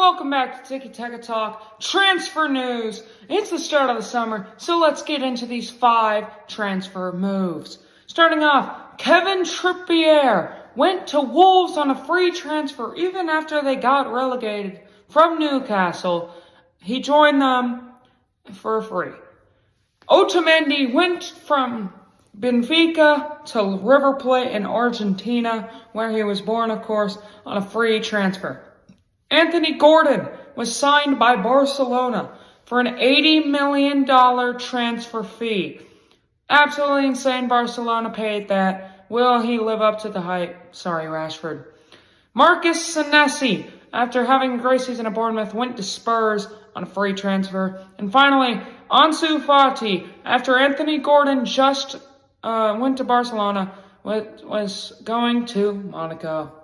welcome back to Tiki Taka Talk Transfer News. It's the start of the summer, so let's get into these 5 transfer moves. Starting off, Kevin Trippier went to Wolves on a free transfer even after they got relegated from Newcastle. He joined them for free. Otamendi went from Benfica to River Plate in Argentina, where he was born, of course, on a free transfer. Anthony Gordon was signed by Barcelona for an $80 million transfer fee. Absolutely insane. Barcelona paid that. Will he live up to the hype? Sorry, Rashford. Marcus Senesi, after having a great season at Bournemouth, went to Spurs on a free transfer. And finally, Ansu Fati, after Anthony Gordon just went to Barcelona, was going to Monaco.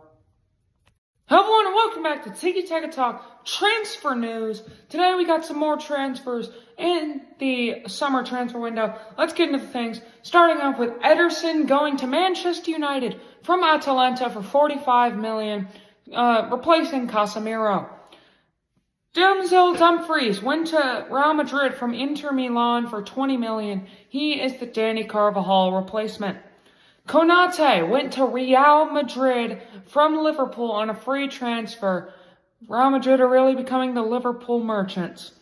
Hello everyone, and welcome back to Tiki Taka Talk Transfer News. Today we got some more transfers in the summer transfer window. Let's get into the things. Starting off with Ederson going to Manchester United from Atalanta for $45 million, replacing Casemiro. Denzel Dumfries went to Real Madrid from Inter Milan for $20 million. He is the Danny Carvajal replacement. Konate went to Real Madrid from Liverpool on a free transfer. Real Madrid are really becoming the Liverpool merchants.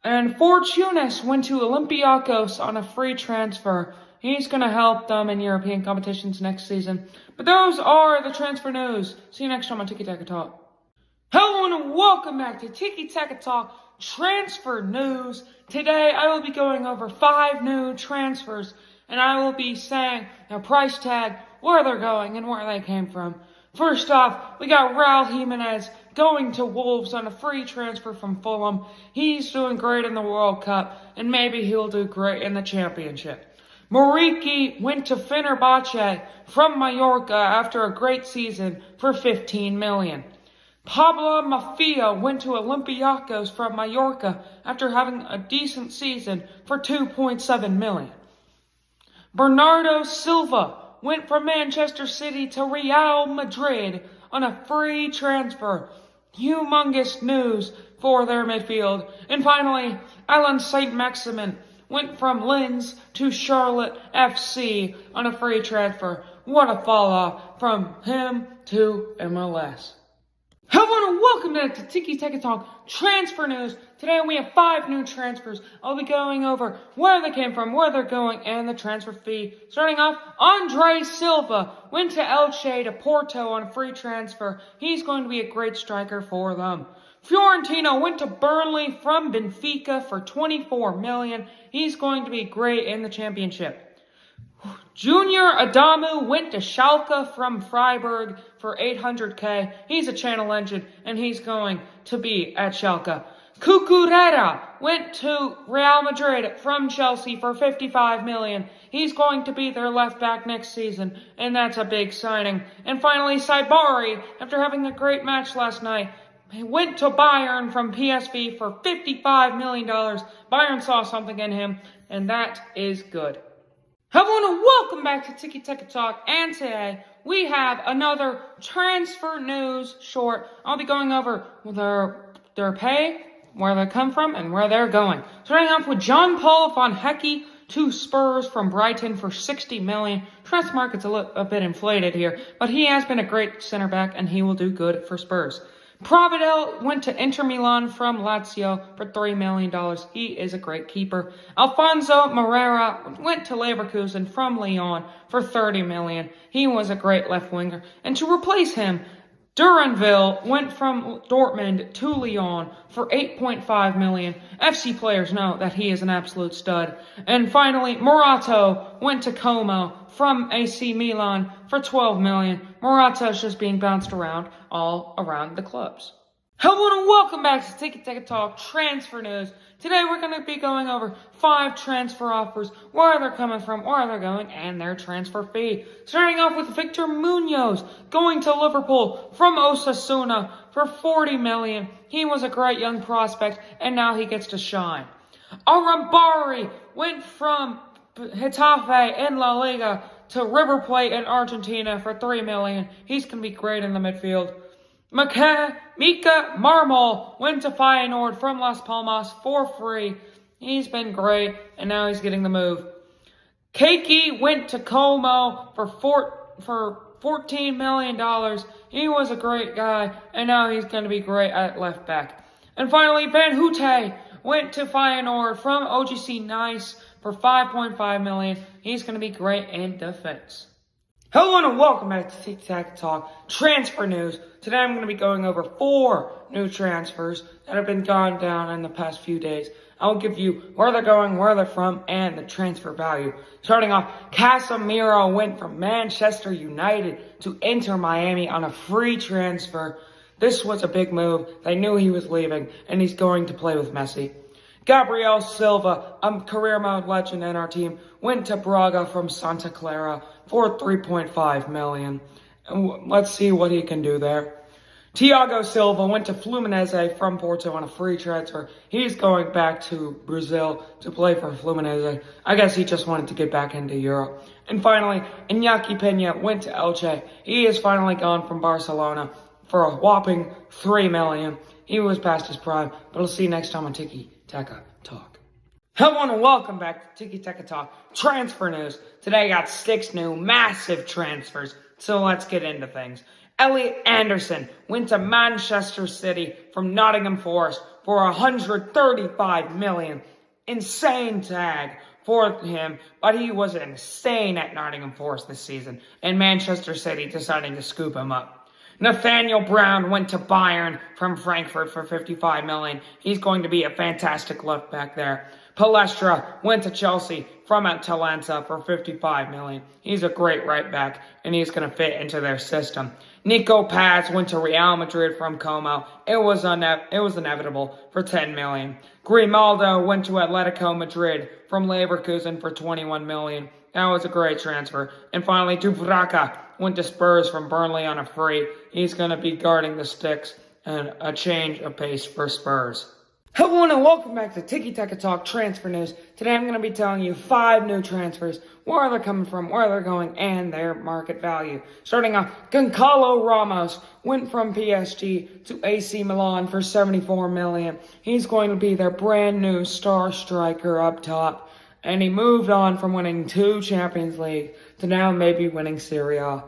And Fortunes went to Olympiacos on a free transfer. He's going to help them in European competitions next season. But those are the transfer news. See you next time on Tiki Taka Talk. Hello and welcome back to Tiki Taka Talk Transfer News. Today I will be going over 5 new transfers, and I will be saying their price tag, where they're going, and where they came from. First off, we got Raul Jimenez going to Wolves on a free transfer from Fulham. He's doing great in the World Cup, and maybe he'll do great in the Championship. Muriqi went to Fenerbahce from Mallorca after a great season for $15 million. Pablo Mafia went to Olympiacos from Mallorca after having a decent season for $2.7 million. Bernardo Silva went from Manchester City to Real Madrid on a free transfer. Humongous news for their midfield. And finally, Alan Saint-Maximin went from Lens to Charlotte FC on a free transfer. What a fall off from him to MLS. Hello and welcome back to Tiki Taka Talk Transfer News. Today we have 5 new transfers. I'll be going over where they came from, where they're going, and the transfer fee. Starting off, Andre Silva went to Elche to Porto on a free transfer. He's going to be a great striker for them. Fiorentina went to Burnley from Benfica for $24 million. He's going to be great in the Championship. Junior Adamu went to Schalke from Freiburg for $800K. He's a channel legend, and he's going to be at Schalke. Cucurella went to Real Madrid from Chelsea for $55 million. He's going to be their left back next season, and that's a big signing. And finally, Saibari, after having a great match last night, he went to Bayern from PSV for $55 million. Bayern saw something in him, and that is good. Hello and welcome back to Tiki Taka Talk, and today we have another transfer news short. I'll be going over their pay, where they come from, and where they're going. Starting off with John Paul van Hecke to Spurs from Brighton for $60 million. Transfer market's a bit inflated here, but he has been a great center back, and he will do good for Spurs. Providel went to Inter Milan from Lazio for $3 million. He is a great keeper. Alfonso Moreira went to Leverkusen from Lyon for $30 million. He was a great left winger. And to replace him, Duranville went from Dortmund to Lyon for $8.5 million. FC players know that he is an absolute stud. And finally, Morato went to Como from AC Milan for $12 million. Morata's just being bounced around all around the clubs. Hello and welcome back to Tiki Taka Talk Transfer News. Today we're going to be going over 5 transfer offers, where they're coming from, where they're going, and their transfer fee. Starting off with Victor Munoz going to Liverpool from Osasuna for $40 million. He was a great young prospect, and now he gets to shine. Arambari went from Getafe in La Liga to River Plate in Argentina for $3 million. He's going to be great in the midfield. Mika Marmol went to Feyenoord from Las Palmas for free. He's been great, and now he's getting the move. Keiki went to Como for $14 million. He was a great guy, and now he's going to be great at left back. And finally, Van Houte went to Feyenoord from OGC Nice for $5.5 million. He's going to be great in defense. Hello and welcome back to Tic Tac Talk Transfer News. Today I'm going to be going over 4 new transfers that have been gone down in the past few days. I'll give you where they're going, where they're from, and the transfer value. Starting off, Casemiro went from Manchester United to Inter Miami on a free transfer. This was a big move. They knew he was leaving, and he's going to play with Messi. Gabriel Silva, a career mode legend in our team, went to Braga from Santa Clara for $3.5 million. And let's see what he can do there. Thiago Silva went to Fluminense from Porto on a free transfer. He's going back to Brazil to play for Fluminense. I guess he just wanted to get back into Europe. And finally, Iñaki Peña went to Elche. He is finally gone from Barcelona for a whopping $3 million. He was past his prime, but we'll see you next time on Tiki Taka Talk. Hello and welcome back to Tiki Taka Talk Transfer News. Today I got 6 new massive transfers, so let's get into things. Elliot Anderson went to Manchester City from Nottingham Forest for $135 million. Insane tag for him, but he was insane at Nottingham Forest this season, and Manchester City deciding to scoop him up. Nathaniel Brown went to Bayern from Frankfurt for $55 million. He's going to be a fantastic left back there. Palestra went to Chelsea from Atalanta for $55 million. He's a great right back, and he's going to fit into their system. Nico Paz went to Real Madrid from Como. It was inevitable for $10 million. Grimaldo went to Atletico Madrid from Leverkusen for $21 million. That was a great transfer. And finally, Dubravka went to Spurs from Burnley on a free. He's going to be guarding the sticks, and a change of pace for Spurs. Hello and welcome back to Tiki Taka Talk Transfer News. Today I'm going to be telling you 5 new transfers, where they're coming from, where they're going, and their market value. Starting off, Goncalo Ramos went from PSG to AC Milan for $74 million. He's going to be their brand new star striker up top. And he moved on from winning 2 Champions League to now maybe winning Serie A.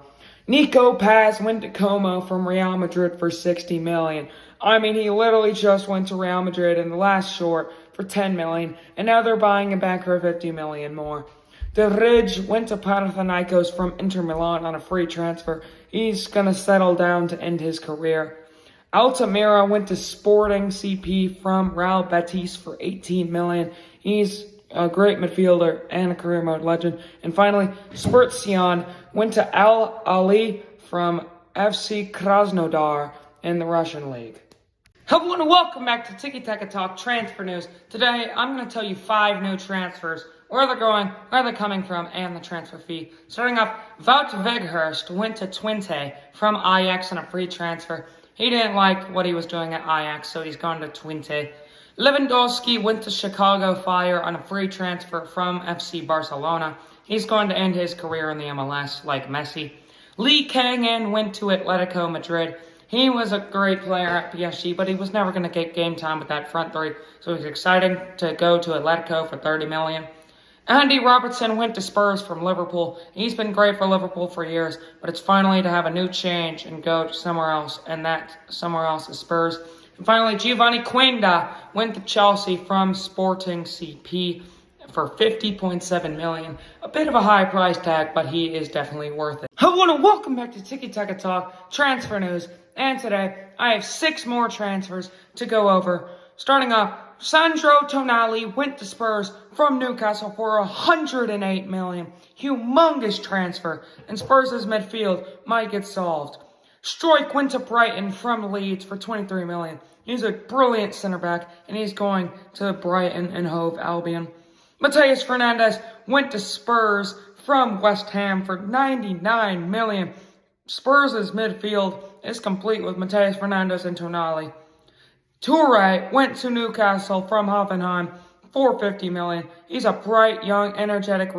Nico Paz went to Como from Real Madrid for $60 million. I mean, he literally just went to Real Madrid in the last short for $10 million, and now they're buying him back for $50 million more. De Ridge went to Panathinaikos from Inter Milan on a free transfer. He's going to settle down to end his career. Altamira went to Sporting CP from Real Betis for $18 million. He's a great midfielder and a career mode legend. And finally, Spurtsian went to Al Ali from FC Krasnodar in the Russian league. Hello and welcome back to Tiki Taka Talk Transfer News. Today, I'm going to tell you 5 new transfers, where they're going, where they're coming from, and the transfer fee. Starting off, Wout Weghorst went to Twente from Ajax on a free transfer. He didn't like what he was doing at Ajax, so he's gone to Twente. Lewandowski went to Chicago Fire on a free transfer from FC Barcelona. He's going to end his career in the MLS like Messi. Lee Kang-in went to Atletico Madrid. He was a great player at PSG, but he was never going to get game time with that front 3, so it's exciting to go to Atletico for $30 million. Andy Robertson went to Spurs from Liverpool. He's been great for Liverpool for years, but it's finally to have a new change and go somewhere else, and that somewhere else is Spurs. And finally, Giovanni Quenda went to Chelsea from Sporting CP for $50.7 million. A bit of a high price tag, but he is definitely worth it. Hello and welcome back to Tiki Taka Talk Transfer News. And today, I have 6 more transfers to go over. Starting off, Sandro Tonali went to Spurs from Newcastle for $108 million. Humongous transfer, and Spurs' midfield might get solved. Struijk went to Brighton from Leeds for $23 million. He's a brilliant center back, and he's going to Brighton and Hove Albion. Mateus Fernandes went to Spurs from West Ham for $99 million. Spurs' midfield is complete with Mateus Fernandes and Tonali. Toure went to Newcastle from Hoffenheim for $50 million. He's a bright, young, energetic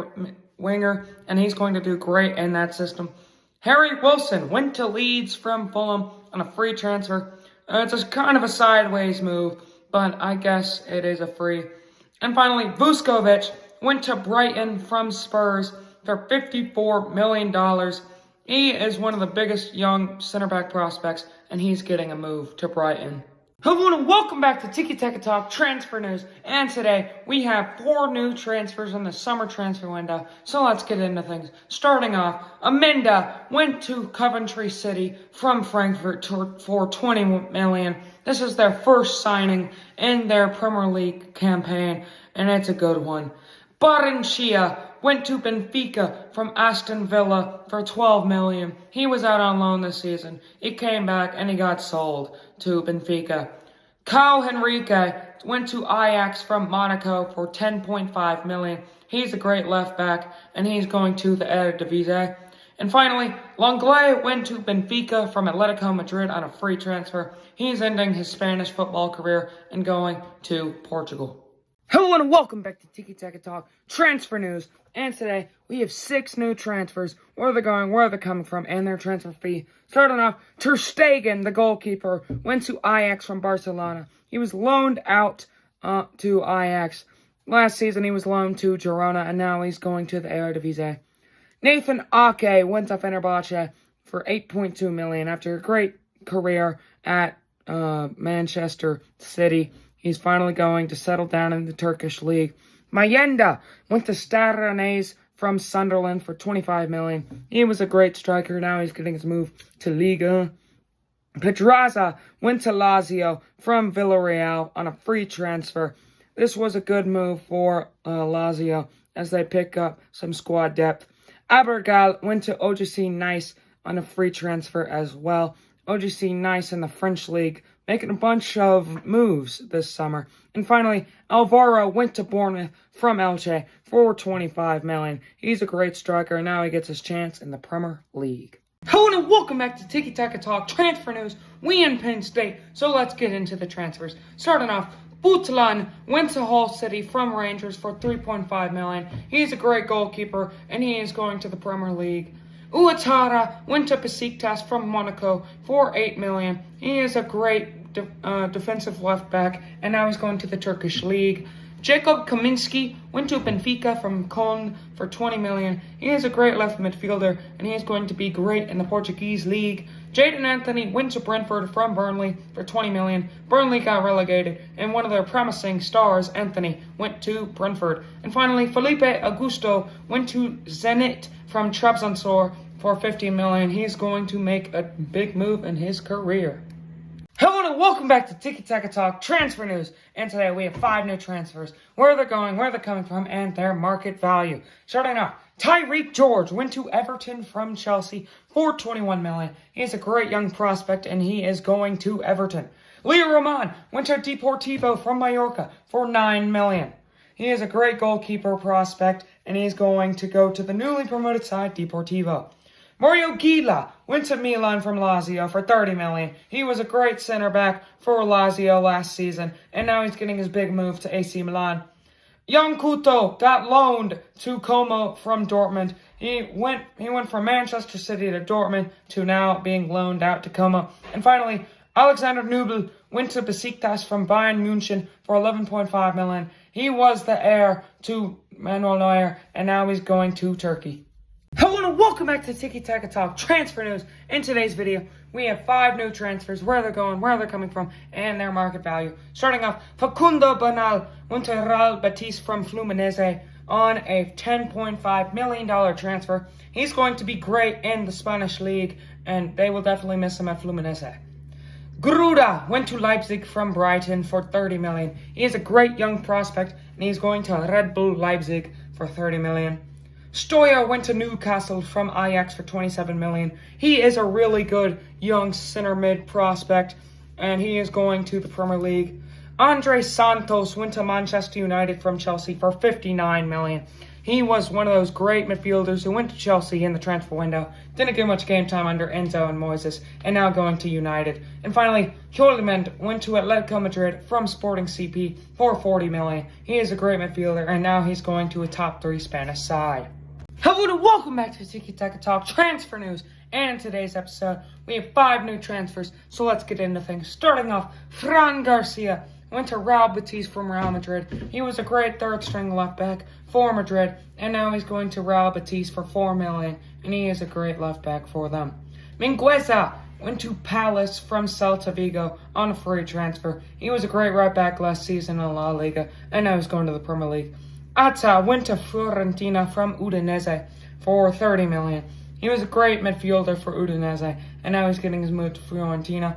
winger, and he's going to do great in that system. Harry Wilson went to Leeds from Fulham on a free transfer. It's a kind of a sideways move, but I guess it is a free. And finally, Vuskovic went to Brighton from Spurs for $54 million. He is one of the biggest young center back prospects, and he's getting a move to Brighton. Hello and welcome back to Tiki Taka Talk Transfer News. And today we have 4 new transfers in the summer transfer window. So let's get into things. Starting off, Amenda went to Coventry City from Frankfurt for $20 million. This is their first signing in their Premier League campaign, and it's a good one. Barrenechea went to Benfica from Aston Villa for $12 million. He was out on loan this season. He came back and he got sold to Benfica. Kyle Henrique went to Ajax from Monaco for $10.5 million. He's a great left back and he's going to the Eredivisie. And finally, Longley went to Benfica from Atletico Madrid on a free transfer. He's ending his Spanish football career and going to Portugal. Hello and welcome back to Tiki Taka Talk Transfer News. And today we have 6 new transfers. Where they're going, where they're coming from, and their transfer fee. Starting off, Ter Stegen, the goalkeeper, went to Ajax from Barcelona. He was loaned out to Ajax. Last season he was loaned to Girona, and now he's going to the Eredivisie. Nathan Ake went to Fenerbahce for $8.2 million after a great career at Manchester City. He's finally going to settle down in the Turkish league. Mayenda went to Stade Rennais from Sunderland for $25 million. He was a great striker. Now he's getting his move to Liga. Pedraza went to Lazio from Villarreal on a free transfer. This was a good move for Lazio as they pick up some squad depth. Abergal went to OGC Nice on a free transfer as well. OGC Nice in the French league, making a bunch of moves this summer. And finally, Alvaro went to Bournemouth from Elche for $25 million. He's a great striker, and now he gets his chance in the Premier League. Hello and welcome back to Tiki Taka Talk Transfer News. We in Penn State, so let's get into the transfers. Starting off, Butlan went to Hull City from Rangers for $3.5 million. He's a great goalkeeper, and he is going to the Premier League. Ouattara went to Besiktas from Monaco for $8 million. He is a great defensive left back, and now he's going to the Turkish league. Jacob Kaminski went to Benfica from Köln for $20 million. He is a great left midfielder, and he is going to be great in the Portuguese league. Jadon Anthony went to Brentford from Burnley for $20 million. Burnley got relegated, and one of their promising stars, Anthony, went to Brentford. And finally, Felipe Augusto went to Zenit from Trabzonspor for $15 million. He's going to make a big move in his career. Hello and welcome back to Tiki Taka Talk Transfer News. And today we have 5 new transfers. Where they're going, where they're coming from, and their market value. Starting off, Tyreek George went to Everton from Chelsea for $21 million. He's a great young prospect, and he is going to Everton. Leo Roman went to Deportivo from Mallorca for $9 million. He is a great goalkeeper prospect, and he's going to go to the newly promoted side, Deportivo. Mario Gila went to Milan from Lazio for $30 million. He was a great center back for Lazio last season, and now he's getting his big move to AC Milan. Jan Couto got loaned to Como from Dortmund. He went from Manchester City to Dortmund to now being loaned out to Como. And finally, Alexander Nubel went to Besiktas from Bayern München for $11.5 million. He was the heir to Manuel Neuer, and now he's going to Turkey. Hello and welcome back to Tiki Taka Talk Transfer News. In today's video, we have 5 new transfers, where they're going, where they're coming from, and their market value. Starting off, Facundo Bernal went to Real Betis from Fluminense on a $10.5 million transfer. He's going to be great in the Spanish league, and they will definitely miss him at Fluminense. Gruda went to Leipzig from Brighton for $30 million. He is a great young prospect, and he's going to Red Bull Leipzig for $30 million. Stoya went to Newcastle from Ajax for $27 million. He is a really good young center mid prospect, and he is going to the Premier League. Andre Santos went to Manchester United from Chelsea for $59 million. He was one of those great midfielders who went to Chelsea in the transfer window, didn't get much game time under Enzo and Moises, and now going to United. And finally, Hjulmand went to Atletico Madrid from Sporting CP for $40 million. He is a great midfielder, and now he's going to a top 3 Spanish side. Hello and welcome back to Tiki Taka Talk Transfer News. And in today's episode, we have 5 new transfers, so let's get into things. Starting off, Fran Garcia went to Real Betis from Real Madrid. He was a great third-string left back for Madrid, and now he's going to Real Betis for $4 million, and he is a great left back for them. Mingueza went to Palace from Celta Vigo on a free transfer. He was a great right back last season in La Liga, and now he's going to the Premier League. Atta went to Fiorentina from Udinese for $30 million. He was a great midfielder for Udinese, and now he's getting his move to Fiorentina.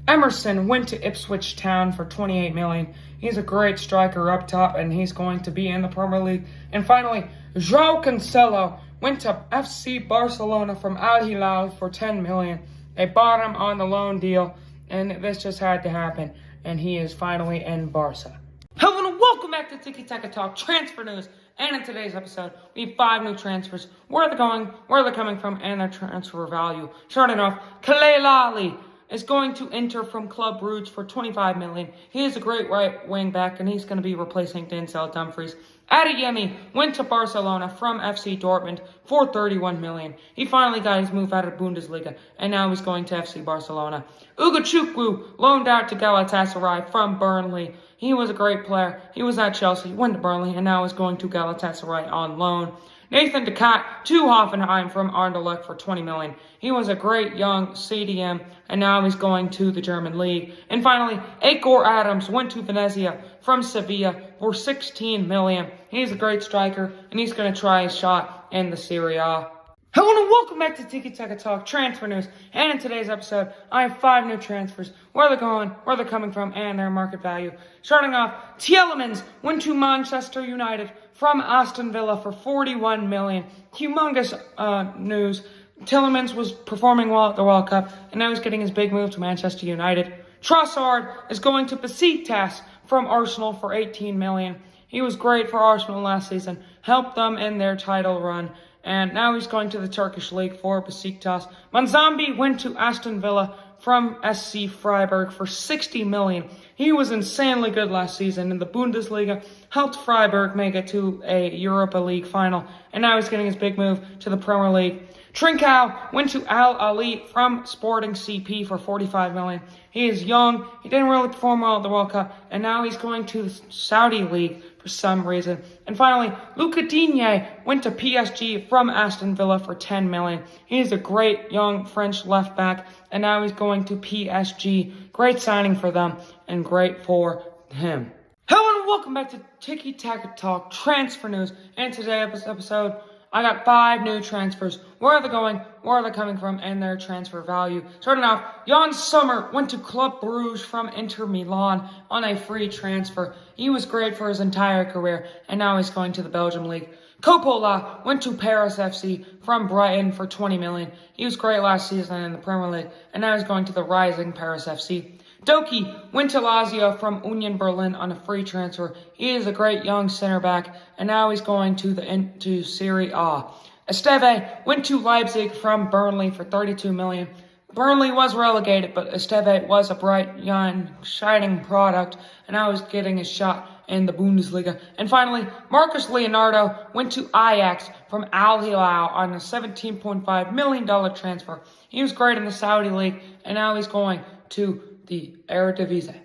Emerson went to Ipswich Town for $28 million. He's a great striker up top, and he's going to be in the Premier League. And finally, João Cancelo went to FC Barcelona from Al Hilal for $10 million. They bought him on the loan deal, and this just had to happen, and he is finally in Barca. Hello and welcome back to Tiki Taka Talk Transfer News. And in today's episode, we have 5 new transfers. Where they're going, where they're coming from, and their transfer value. Starting off, Kalelali is going to enter from Club Brugge for $25 million. He is a great right wing back, and he's going to be replacing Denzel Dumfries. Adeyemi went to Barcelona from FC Dortmund for $31 million. He finally got his move out of Bundesliga, and now he's going to FC Barcelona. Ugachukwu loaned out to Galatasaray from Burnley. He was a great player. He was at Chelsea, went to Burnley, and now is going to Galatasaray on loan. Nathan De Cat to Hoffenheim from Anderlecht for $20 million. He was a great young CDM, and now he's going to the German league. And finally, Akor Adams went to Venezia from Sevilla for $16 million. He's a great striker, and he's going to try his shot in the Serie A. Hello and welcome back to Tiki Taka Talk Transfer News. And in today's episode, I have 5 new transfers. Where they're going, where they're coming from, and their market value. Starting off, Tielemans went to Manchester United from Aston Villa for $41 million. Humongous news. Tielemans was performing well at the World Cup, and now he's getting his big move to Manchester United. Trossard is going to Besiktas from Arsenal for $18 million. He was great for Arsenal last season, helped them in their title run, and now he's going to the Turkish league for Besiktas. Manzambi went to Aston Villa from SC Freiburg for $60 million. He was insanely good last season in the Bundesliga, helped Freiburg make it to a Europa League final, and now he's getting his big move to the Premier League. Trincao went to Al Ahly from Sporting CP for $45 million. He is young, he didn't really perform well at the World Cup, and now he's going to the Saudi League for some reason. And finally, Luca Digne went to PSG from Aston Villa for $10 million. He is a great young French left back, and now he's going to PSG. Great signing for them, and great for him. Hello and welcome back to Tiki Taka Talk Transfer News. And today's episode, I got 5 new transfers. Where are they going, where are they coming from, and their transfer value. Starting off, Jan Sommer went to Club Brugge from Inter Milan on a free transfer. He was great for his entire career, and now he's going to the Belgium League. Coppola went to Paris FC from Brighton for $20 million. He was great last season in the Premier League, and now he's going to the rising Paris FC. Doki went to Lazio from Union Berlin on a free transfer. He is a great young center back, and now he's going to Serie A. Esteve went to Leipzig from Burnley for $32 million. Burnley was relegated, but Esteve was a bright, young, shining product, and now he's getting his shot in the Bundesliga. And finally, Marcus Leonardo went to Ajax from Al Hilal on a $17.5 million transfer. He was great in the Saudi League, and now he's going to the Eredivisie.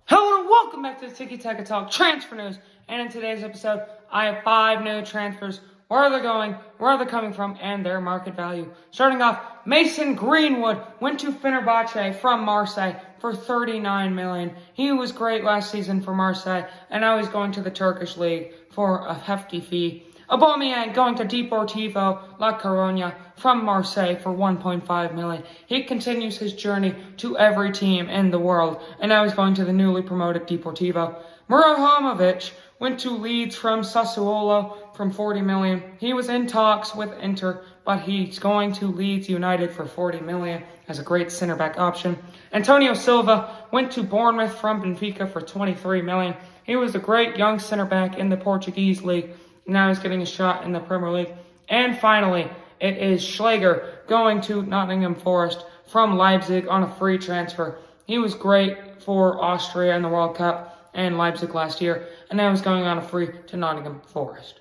Hello and welcome back to the Tiki Taka Talk Transfer News. And in today's episode, I have 5 new transfers. Where are they going, where are they coming from, and their market value. Starting off, Mason Greenwood went to Fenerbahce from Marseille for $39 million. He was great last season for Marseille, and now he's going to the Turkish league for a hefty fee. Aubameyang going to Deportivo La Coruña from Marseille for $1.5 million. He continues his journey to every team in the world, and now he's going to the newly promoted Deportivo. Murahamovic went to Leeds from Sassuolo from $40 million. He was in talks with Inter, but he's going to Leeds United for $40 million as a great center back option. Antonio Silva went to Bournemouth from Benfica for $23 million. He was a great young center back in the Portuguese league. Now he's getting a shot in the Premier League. And finally, it is Schläger going to Nottingham Forest from Leipzig on a free transfer. He was great for Austria in the World Cup and Leipzig last year, and now he's going on a free to Nottingham Forest.